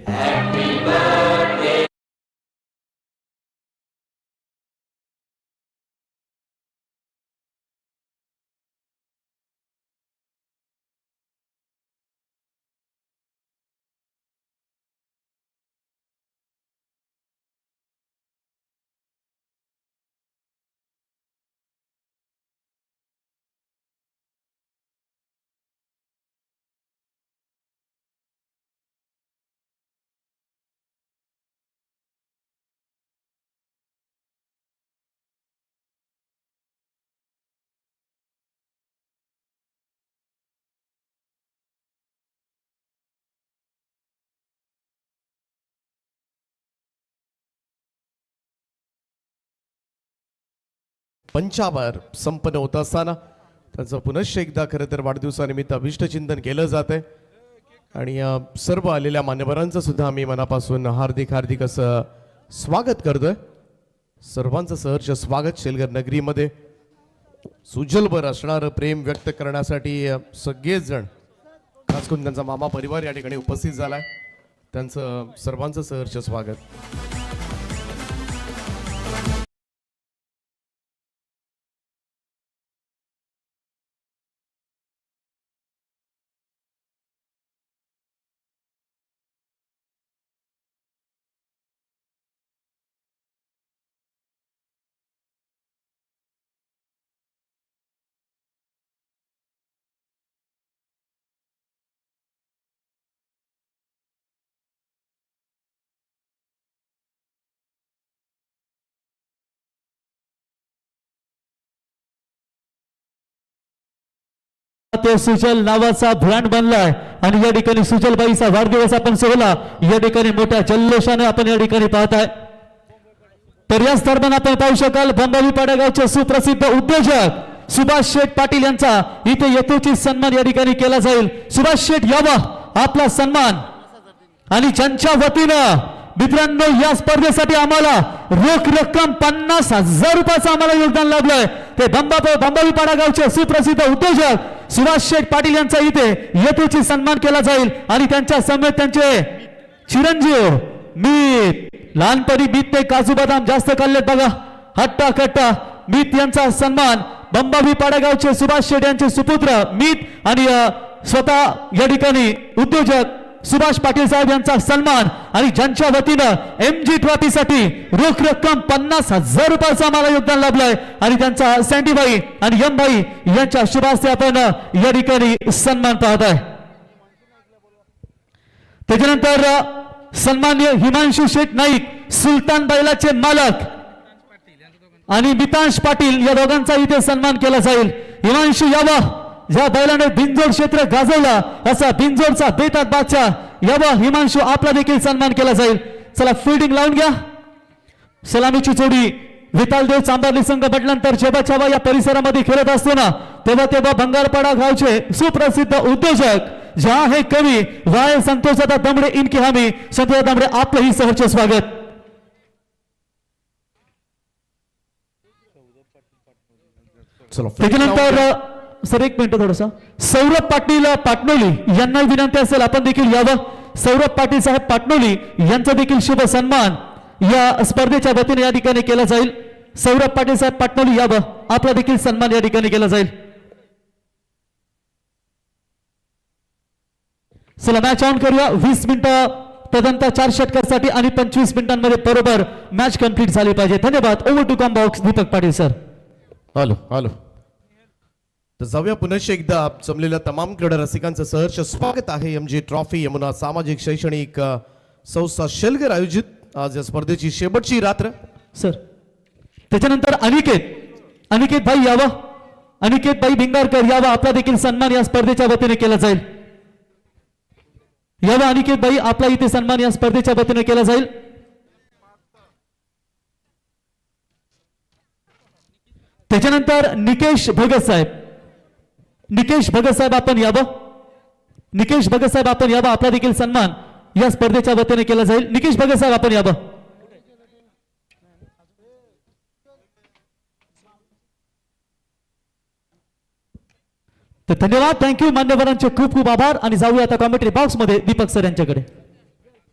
पंचावर संपन्न होत असताना त्यांचं पुनश्च एकदा खरं तर वाढदिवसानिमित्त अभिष्टचिंतन केलं जात आहे आणि सर्व आलेल्या मान्यवरांचं सुद्धा आम्ही मनापासून हार्दिक हार्दिक असं स्वागत करतोय। सर्वांचं सहर्ष स्वागत शेलगर नगरीमध्ये सुजलभर असणारं प्रेम व्यक्त करण्यासाठी सगळेच जण खास करून त्यांचा मामा परिवार या ठिकाणी उपस्थित झालाय, त्यांचं सर्वांचं सहर्ष स्वागत। तो सुजल नावाचा ब्रँड बनलाय आणि या ठिकाणी सुजलबाईचा वाढदिवस आपण सोहळा या ठिकाणी मोठ्या जल्लोषाने आपण या ठिकाणी पाहताय। तर याच दरम्यान आपण पाहू शकाल बंबावी पाडेगावचे सुप्रसिद्ध उद्योजक सुभाष शेठ पाटील यांचा इथे यथोचित सन्मान या ठिकाणी केला जाईल। सुभाष शेठ यावा आपला सन्मान आणि ज्यांच्या वतीनं मित्रांनो या स्पर्धेसाठी आम्हाला रोख रक्कम 50,000 रुपयाचं आम्हाला योगदान लाभलंय ते बंबावी पाडागावचे सुप्रसिद्ध उद्योजक सुभाष शेठ पाटील यांचा इथे यथोचित सन्मान केला जाईल आणि त्यांच्या समेत त्यांचे चिरंजीव मीत, लहानपणी मीतने काजू बदाम जास्त खाल्लेत बघा, हट्टा कट्टा मीत यांचा सन्मान बंबावी पाडागावचे सुभाष शेठ यांचे सुपुत्र मीत आणि स्वतः या ठिकाणी उद्योजक सुभाष पाटील साहेब यांचा सन्मान आणि ज्यांच्या वतीनं एमजी ट्रॉफीसाठी रोख रक्कम 50,000 रुपयाचं आम्हाला योगदान लाभलंय आणि त्यांचा सँडीबाई आणि यमबाई यांच्या शुभ हस्ते आपण या ठिकाणी सन्मान पाहत आहे। त्याच्यानंतर सन्मान्य हिमांशु शेठ नाईक सुलतान बैलाचे मालक आणि मितांश पाटील या दोघांचा इथे सन्मान केला जाईल। हिमांशू यावा, ज्या बैलाने बिनजोड क्षेत्र गाजवला असा बिनजोडचा बेतात बादशाह यावा हिमांशू, आपला देखील सन्मान केला जाईल. चला फिल्डिंग लावून घ्या. सलामीची जोडी वितालदेव चांबारली संघ म्हटल्यानंतर जेव्हा जेव्हा या परिसरामध्ये खेळत असतो ना तेव्हा भंगारपाडा गावचे सुप्रसिद्ध उद्योजक ज्या हे कवी वाय संतोषदादा दमडे इनके हामी. संतोष दमडे आपलंही सहर्ष स्वागत. त्याच्यानंतर सर एक मिनिट थोडसा सौरभ पाटील पाटणोली यांना विनंती असेल आपण देखील यावं. सौरभ पाटील साहेब पाटणोली यांचा देखील शुभ सन्मान या स्पर्धेच्या वतीने या ठिकाणी केला जाईल. सौरभ पाटील साहेब पाटणोली यावं, आपला देखील सन्मान या ठिकाणी केला जाईल. चला मॅच ऑन करूया. 20 मिनिटं तदंतर 4 षटकासाठी आणि 25 मिनिटांमध्ये बरोबर मॅच कंप्लीट झाली पाहिजे. धन्यवाद. Over to comm box Deepak Patil sir. Hello तर जाऊया पुन्हा एकदा जमलेल्या तमाम क्रीडा रसिकांचं सहर्ष स्वागत आहे. एमजी ट्रॉफी यमुना सामाजिक शैक्षणिक संस्था शेलगर आयोजित आज या स्पर्धेची शेवटची रात्र. सर त्याच्यानंतर अनिकेत भाई यावा, अनिकेत भाई भिंगारकर यावा, आपला देखील सन्मान या स्पर्धेच्या वतीने केला जाईल. यावा अनिकेत भाई, आपला इथे सन्मान या स्पर्धेच्या वतीने केला जाईल. त्याच्यानंतर निकेश भगत साहेब आपण यावं. निकेश भगत साहेब आपण यावं, आपला देखील सन्मान या स्पर्धेच्या वतीने केला जाईल. निकेश भगत साहेब आपण यावं. तर धन्यवाद, थँक्यू. मान्यवरांचे खूप खूप आभार. आणि जाऊया आता कॉमेंट्री बॉक्स मध्ये दीपक सर यांच्याकडे.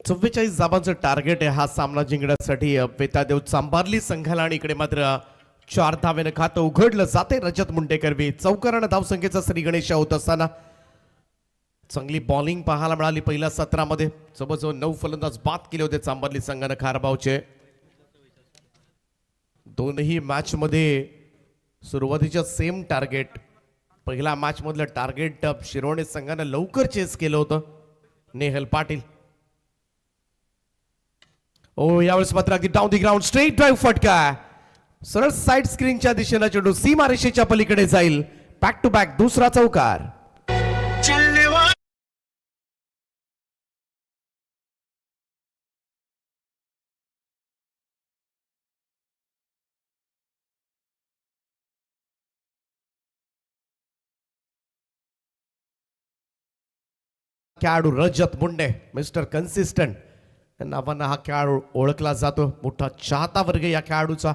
44 धावांचं टार्गेट आहे हा सामना जिंकण्यासाठी वेतादेव चांबारली संघाला. आणि इकडे मात्र 4 धावेनं खातं उघडलं जाते. रजत मुंडेकरवी चौकारानं धावसंख्येचा श्री गणेश होत असताना चांगली बॉलिंग पाहायला मिळाली. पहिल्या सत्रामध्ये जवळजवळ 9 फलंदाज बाद केले होते चांबारली संघानं खारबावचे. दोनही मॅच मध्ये सुरुवातीच्या सेम टार्गेट. पहिल्या मॅच मधलं टार्गेट शिरोणे संघानं लवकर चेस केलं होतं. नेहल पाटील यावेळेस मात्र अगदी down the ground straight drive फटका सरळ साइड स्क्रीनच्या दिशेला चेंडू सीमा रेषेच्या पलीकडे जाईल. बॅक टू बॅक दुसरा चौकार. खेळाडू रजत मुंडे मिस्टर कन्सिस्टंट या नावानं हा खेळाडू ओळखला जातो. मोठा चाहता वर्ग या खेळाडूचा.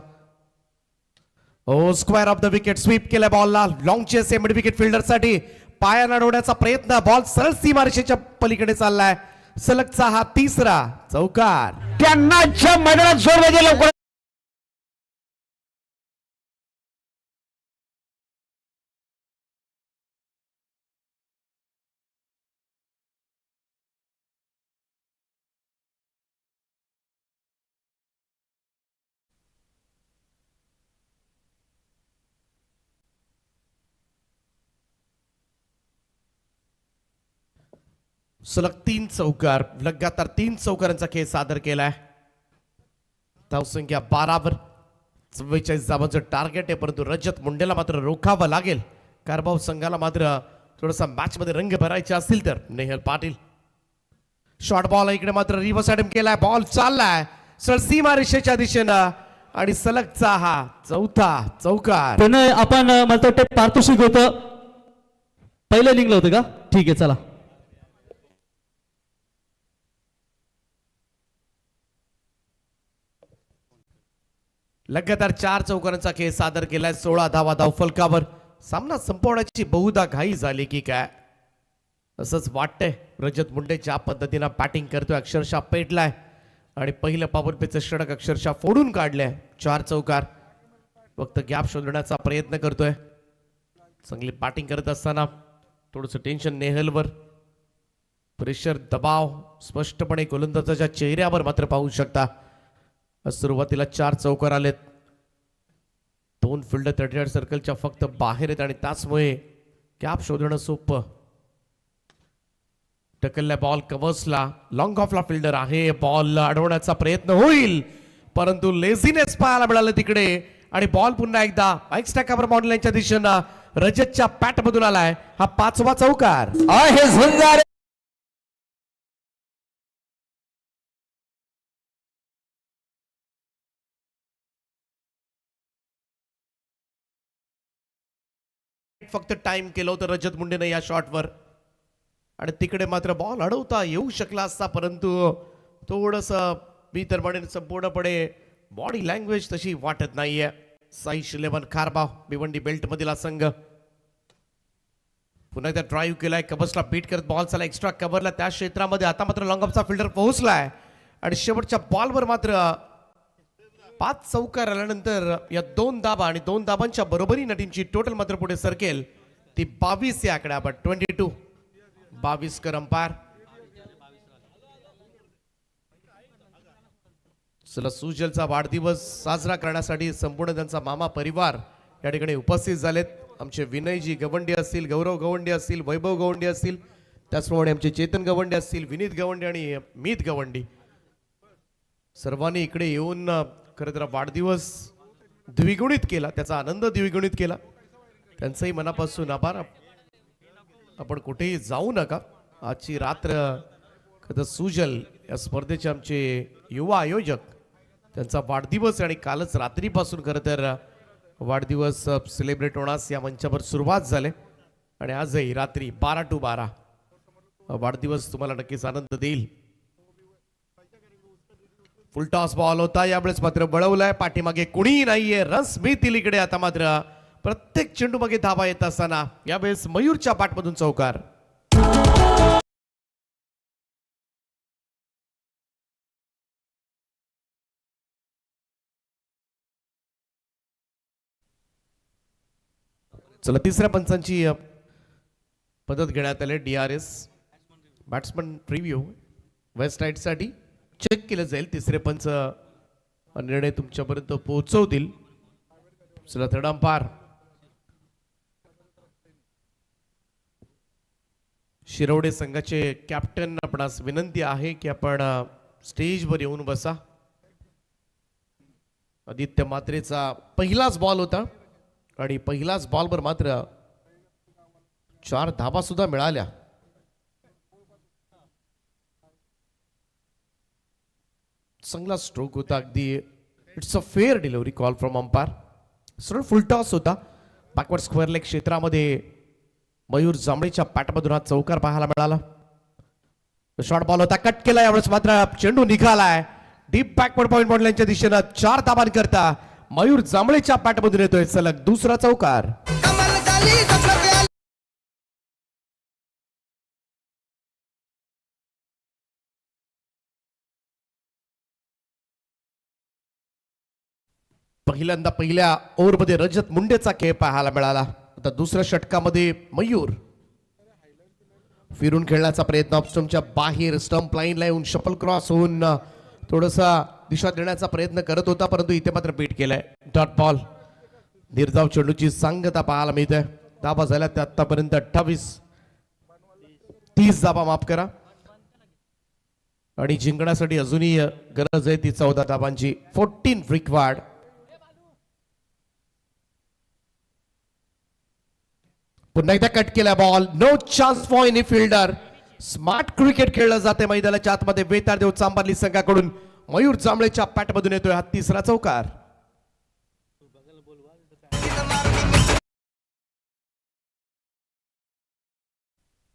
Square off the wicket sweep केला बॉलला. Long chase mid wicket fielder साठी पाया अडवण्याचा प्रयत्न. बॉल सरळ सीमारेषेच्या पलीकडे चाललाय. सलगचा हा तिसरा चौकार. त्यांना मैदानात सोडवायचे लवकर. सलग 3 चौकार. लगातार 3 चौकारांचा खेळ सादर केलाय. धावसंख्या 12 44 धावांचं टार्गेट आहे. परंतु रजत मुंडेला मात्र रोखावं लागेल. कारभाव संघाला मात्र थोडासा मॅच मध्ये रंग भरायचे असतील तर नेहल पाटील. शॉर्ट बॉल इकडे मात्र रिव्हर्स अटेम्प्ट केलाय. बॉल चाललाय सर सीमा रेषेच्या दिशेनं आणि सलगचा हा चौथा चौकार. पण आपण मला ते पारितोषिक होतं पहिलं लिंकलं होतं का? ठीक आहे चला. लगातार 4 चौकारांचा खेळ सादर केलाय. 16 धावा धावफलकावर. सामना संपवण्याची बहुधा घाई झाली की काय असंच वाटतंय. रजत मुंडे ज्या पद्धतीनं बॅटिंग करतोय अक्षरशः पेटलाय आणि पहिलं पॉवर प्लेचं षटक अक्षरशः फोडून काढलंय. 4 चौकार. फक्त गॅप शोधण्याचा प्रयत्न करतोय. चांगली बॅटिंग करत असताना थोडंसं टेन्शन नेहलवर. प्रेशर दबाव स्पष्टपणे गोलंदाजाच्या चेहऱ्यावर मात्र पाहू शकता. सुरुवातीला 4 चौकार आलेत. 2 फिल्डर 38 सर्कलच्या फक्त बाहेर आहेत आणि त्याचमुळे गॅप शोधणं सोपं. टकलल्या बॉल कव्हर्सला. लॉंग ऑफला फिल्डर आहे. बॉल अडवण्याचा प्रयत्न होईल परंतु लेझीनेस पाहायला मिळालं तिकडे आणि बॉल पुन्हा एकदा एक्स्ट्रा कव्हर मॉडेल यांच्या दिशेनं रजतच्या पॅट मधून आलाय हा 5वा चौकार. आहे झुंजार फक्त टाइम केलं होतं रजत मुंडेने या शॉटवर आणि तिकडे मात्र बॉल अडवता येऊ शकला असता, परंतु थोडस मी तर म्हणेन संपूर्णपणे बॉडी लँग्वेज तशी वाटत नाहीये. साई शिलेमन खारबाव भिवंडी बेल्ट मधील हा संघ पुन्हा एकदा ड्राईव्ह केलाय, कबसला बीट करत बॉल चला एक्स्ट्रा कव्हरला त्या क्षेत्रामध्ये. आता मात्र लॉंगअपचा फिल्डर पोहोचलाय आणि शेवटच्या बॉलवर मात्र 5 चौकार आल्यानंतर या 2 धाबा आणि 2 धाबांच्या बरोबरीने टीमची टोटल मात्र पुढे सरकेल ती 22 या आकड्यावर 22. 22 कर अंपायर. चला सुजलचा वाढदिवस साजरा करण्यासाठी संपूर्ण त्यांचा मामा परिवार या ठिकाणी उपस्थित झालेत. आमचे विनयजी गवंडी असतील, गौरव गवंडी असतील, वैभव गवंडी असतील, त्याचप्रमाणे आमचे चेतन गवंडी असतील, विनीत गवंडी आणि मीत गवंडी सर्वांनी इकडे येऊन खरं तर वाढदिवस द्विगुणित केला, त्याचा आनंद द्विगुणित केला. त्यांचंही मनापासून आभार. आपण कुठेही जाऊ नका. आजची रात्र खरं सुजल या स्पर्धेचे आमचे युवा आयोजक त्यांचा वाढदिवस आणि कालच रात्रीपासून खरं तर वाढदिवस सेलिब्रेट होण्यास या मंचावर सुरुवात झाली आणि आजही रात्री 12 to 12 वाढदिवस तुम्हाला नक्कीच आनंद देईल. फुल टॉस बॉल होता, यावेळेस मात्र बळवलाय, पाठीमागे कुणीही नाहीये, रन्स मिळतील इकडे. आता मात्र प्रत्येक चेंडू मागे धावा येत असताना यावेळेस मयूरच्या पाठमधून चौकार. चला तिसऱ्या पंचांची पद्धत घेण्यात आली. DRS बॅट्समन प्रिव्ह्यू वेस्ट साइडसाठी चेक केलं जाईल. तिसरे पंच निर्णय तुमच्यापर्यंत पोहोचवतील. चला थर्ड अंपायर शिरवडे संघाचे कॅप्टन आपणास विनंती आहे की आपण स्टेजवर येऊन बसा. आदित्य मात्रेचा पहिलाच बॉल होता आणि पहिलाच बॉलवर मात्र 4 धाबा सुद्धा मिळाल्या. चांगला स्ट्रोक होता अगदी. It's a fair delivery call from umpire. सरळ फुल टॉस होता. बॅकवर्ड स्क्वेअर लेग क्षेत्रामध्ये मयूर जांभळीच्या पॅटमधून हा चौकार पाहायला मिळाला. शॉर्ट बॉल होता, कट केला. यावेळेस मात्र चेंडू निघालाय डीप बॅकवर्ड पॉइंट बॉलच्या दिशेनं 4 धाबां करता मयूर जांभळीच्या पॅटमधून येतोय सलग दुसरा चौकार. पहिल्यांदा पहिल्या ओव्हरमध्ये रजत मुंडेचा खेळ पाहायला मिळाला. आता दुसऱ्या षटकामध्ये मयूर फिरून खेळण्याचा प्रयत्न ऑफस्टंपच्या बाहेर स्टंप लाईनला येऊन शफल क्रॉस होऊन थोडासा दिशा देण्याचा प्रयत्न करत होता, परंतु इथे मात्र बीट केलाय. Dot ball. निर्धाव चेंडूची सांगता पाहायला मिळते. धाबा झाल्या त्या आतापर्यंत 30 धाबा माफ करा आणि जिंकण्यासाठी अजूनही गरज आहे ती 14 धाबांची. 14 रिक्वायर्ड. पुन्हा एकदा कट केला ball. No chance for any fielder. Smart cricket खेळलं जाते मैदानाच्या आतमध्ये. वेताळदेव चांबारली संघाकडून मयूर जांभळेच्या पॅटमधून येतोय हा तिसरा चौकार.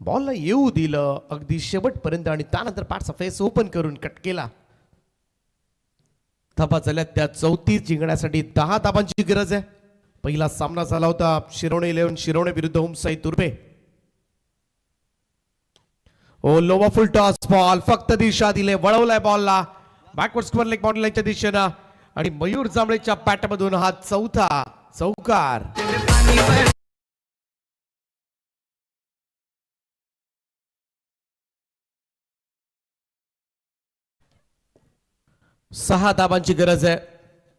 बॉलला येऊ दिलं अगदी शेवटपर्यंत आणि त्यानंतर पाठचा फेस ओपन करून कट केला. धाबा झाल्या त्या 34. जिंकण्यासाठी 10 धाबांची गरज आहे. पहिला सामना झाला होता शिरोणे 11 शिरोणे विरुद्ध ओमसाई तुर्बे. ओ लोवा फुल टॉस बॉल. फक्त दिशा दिले, वळवलाय बॉलला बॅकवर्ड स्क्वेअर लेग बाउंड्रीच्या दिशेनं आणि मयूर जांभळेच्या पॅटमधून हा चौथा चौकार. सहा धाबांची गरज आहे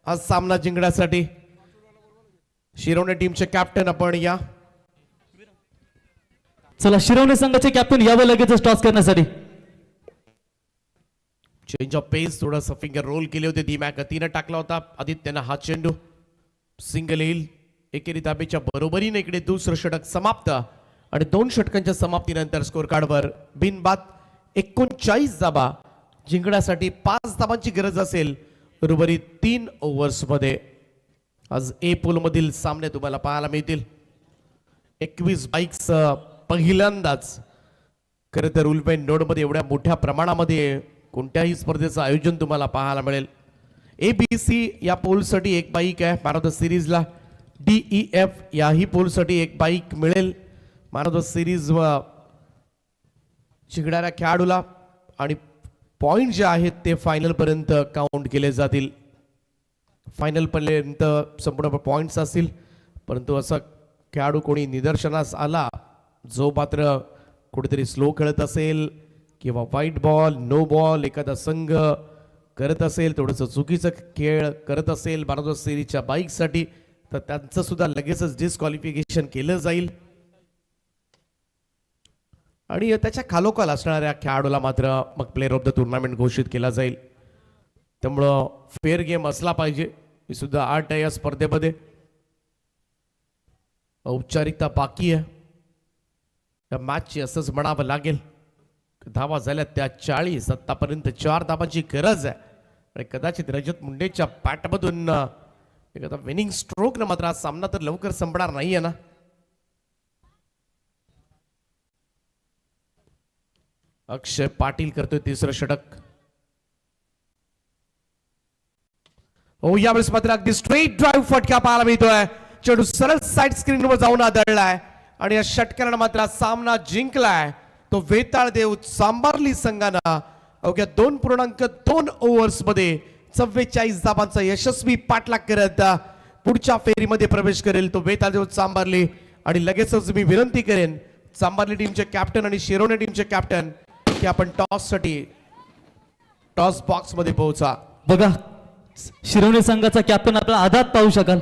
हा सामना जिंकण्यासाठी. शिरोणे टीमचे कॅप्टन आपण या. चला शिरवणे संघाचे कॅप्टन यावं लगेच टॉस करण्यासाठी. चेंज ऑफ पेस. थोडंसं फिंगर रोल केले होते. धीम्या गतीनं टाकला होता आदित्यनं हा चेंडू. सिंगल येईल. एकेरी धाब्याच्या बरोबरीने इकडे दुसरं षटक समाप्त आणि 2 षटकांच्या समाप्तीनंतर स्कोर कार्डवर बिनबाद 39 धाबा जिंकण्यासाठी 5 धाबांची गरज असेल उर्वरित 3 ओव्हर्स मध्ये. आज ए पूल मधील सामने तुम्हाला पाहायला मिळतील. 21 बाईक्स पहिल्यांदाच खरं तर उलपेन नोड मध्ये एवढ्या मोठ्या प्रमाणामध्ये कोणत्याही स्पर्धेचं आयोजन तुम्हाला पाहायला मिळेल. ABC या पोलसाठी 1 बाईक आहे मॅन ऑफ द सिरीजला. DEF याही पोलसाठी 1 बाईक मिळेल मॅन ऑफ द सिरीज जिंकणाऱ्या खेळाडूला. आणि पॉइंट जे आहेत ते फायनल पर्यंत काउंट केले जातील. फायनल पर्यंत संपूर्ण पॉइंट्स असतील. परंतु असा खेळाडू कोणी निदर्शनास आला जो मात्र कुठेतरी स्लो खेळत असेल किंवा व्हाईट बॉल नो बॉल एखादा संघ करत असेल, थोडंसं चुकीचं खेळ करत असेल मॅन ऑफ द सिरीजच्या बाईकसाठी, तर त्यांचं सुद्धा लगेचच डिस्क्वालिफिकेशन केलं जाईल. आणि त्याच्या खालोखाल असणाऱ्या खेळाडूला मात्र मग प्लेअर ऑफ द टुर्नामेंट घोषित केला जाईल. त्यामुळं फेअर गेम असला पाहिजे. मी सुद्धा 8 आहे या स्पर्धेमध्ये. औपचारिकता बाकी आहे या मॅचची असंच म्हणावं लागेल. धावा झाल्या त्या 40. आतापर्यंत 4 धाबांची गरज आहे आणि कदाचित रजत मुंडेच्या बॅटमधून एखादा विनिंग स्ट्रोक न मात्र हा सामना तर लवकर संपणार नाहीये ना. अक्षय पाटील करतोय तिसरं षटक. हो यावेळेस मात्र अगदी स्ट्रेट ड्राईव्ह फटका पाहायला मिळतोय. चेंडू सरळ साईड स्क्रीनवर जाऊन आदळलाय आणि या षटकानं मात्र सामना जिंकलाय तो वेताळ देव चांभारली संघानं. अवघ्या 2.2 ओव्हर्स मध्ये 44 धाबांचा यशस्वी पाठलाग करत पुढच्या फेरीमध्ये प्रवेश करेल तो वेताळ देव चांभारली. आणि लगेचच मी विनंती करेन चांभारली टीमचे कॅप्टन आणि शिरोणे टीमचे कॅप्टन की आपण टॉस साठी टॉस बॉक्स मध्ये पोहोचा. बघा शिरोणे संघाचा कॅप्टन आपला आधात पाहू शकाल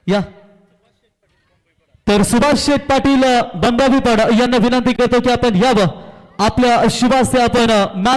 या. तर सुभाष शेठ पाटील बंबावीपाड यांना विनंती करतो की आपण यावं. आपल्या शुभास्ते आपण मॅन